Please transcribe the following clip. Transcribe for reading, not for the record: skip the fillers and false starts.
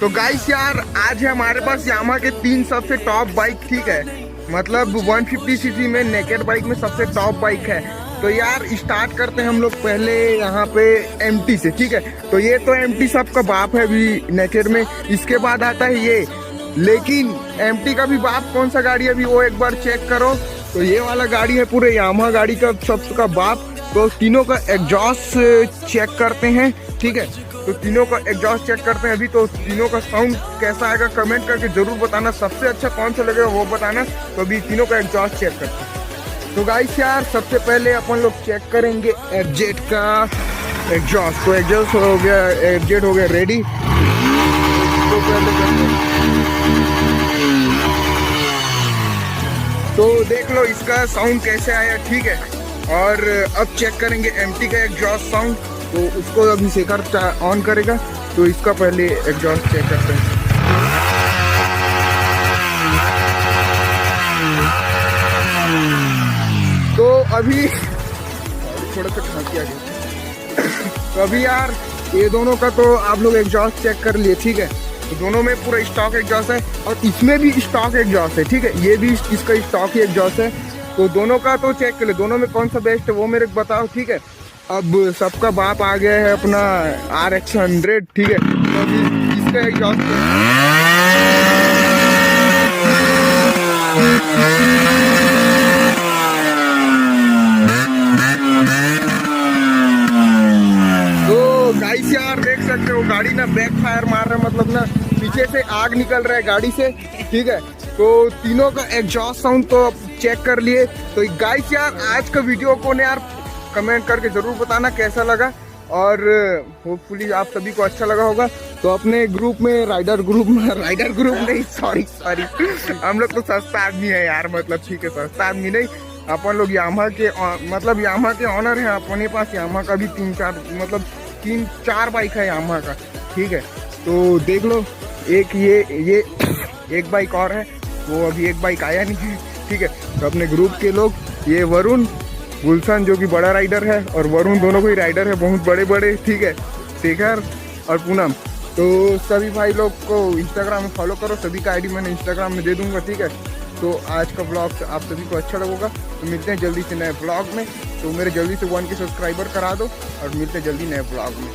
तो गाइस यार आज है हमारे पास यामा के 3 सबसे टॉप बाइक, ठीक है। मतलब 150 सीसी में नेकेड बाइक में सबसे टॉप बाइक है। तो यार स्टार्ट करते हैं हम लोग पहले यहाँ पे एमटी से, ठीक है। तो ये तो एमटी सबका बाप है अभी नेकेड में, इसके बाद आता है ये। लेकिन एमटी का भी बाप कौन सा गाड़ी है अभी वो एक बार चेक करो। तो ये वाला गाड़ी है पूरे यामा गाड़ी का सबका बाप। तो तीनों का एग्जॉस्ट चेक करते हैं, ठीक है। तो तीनों का एग्जॉस्ट चेक करते हैं अभी। तो तीनों का साउंड कैसा आएगा कमेंट करके जरूर बताना, सबसे अच्छा कौन सा लगेगा वो बताना। तो अभी तीनों का एग्जॉस्ट चेक करते हैं। तो गाइस यार सबसे पहले अपन लोग चेक करेंगे एफजेड का एग्जॉस्ट। तो एग्जॉस्ट हो गया, एफजेड हो गया रेडी। तो पहले करते हैं, तो देख लो इसका साउंड कैसे आया, ठीक है। और अब चेक करेंगे एमटी का एग्जॉस्ट साउंड। तो उसको अभी शेखर ऑन करेगा, तो इसका पहले एग्जॉस्ट चेक करते हैं। तो अभी थोड़ा सा खांसी आ गई। तो अभी यार ये दोनों का तो आप लोग एग्जॉस्ट चेक कर लिए, ठीक है। तो दोनों में पूरा स्टॉक एग्जॉस्ट है और इसमें भी स्टॉक एग्जॉस्ट है, ठीक है। ये भी इसका स्टॉक ही एग्जॉस्ट है। तो दोनों का तो चेक कर ले, दोनों में कौन सा बेस्ट है वो मेरे को बताओ, ठीक है। अब सबका बाप आ गया है अपना RX100, ठीक है। तो अभी इसका एग्जॉस्ट तो गाइस यार देख सकते हो गाड़ी ना बैक फायर मार रहा है, मतलब ना पीछे से आग निकल रहा है गाड़ी से, ठीक है। तो तीनों का एग्जॉस्ट साउंड तो चेक कर लिए। तो गाइस यार आज का वीडियो को ने यार कमेंट करके जरूर बताना कैसा लगा, और होपफुली आप सभी को अच्छा लगा होगा। तो अपने ग्रुप में राइडर ग्रुप नहीं, सॉरी हम लोग तो सस्ता आदमी है यार, मतलब ठीक है सस्ता आदमी नहीं, अपन लोग यामा के मतलब यामा के ऑनर है। अपने पास यामा का भी 3-4 बाइक है यामा का, ठीक है। तो देख लो एक ये एक बाइक और है, वो अभी एक बाइक आया नहीं है, ठीक है। तो अपने ग्रुप के लोग ये वरुण गुलशन जो कि बड़ा राइडर है और वरुण दोनों को ही राइडर है बहुत बड़े बड़े, ठीक है। शेखर और पूनम, तो सभी भाई लोग को इंस्टाग्राम में फॉलो करो। सभी का आईडी मैंने इंस्टाग्राम में दे दूंगा, ठीक है। तो आज का ब्लॉग आप सभी को अच्छा लगेगा। तो मिलते हैं जल्दी से नए ब्लॉग में। तो मेरे जल्दी से 1K सब्सक्राइबर करा दो और मिलते हैं जल्दी नए ब्लॉग में।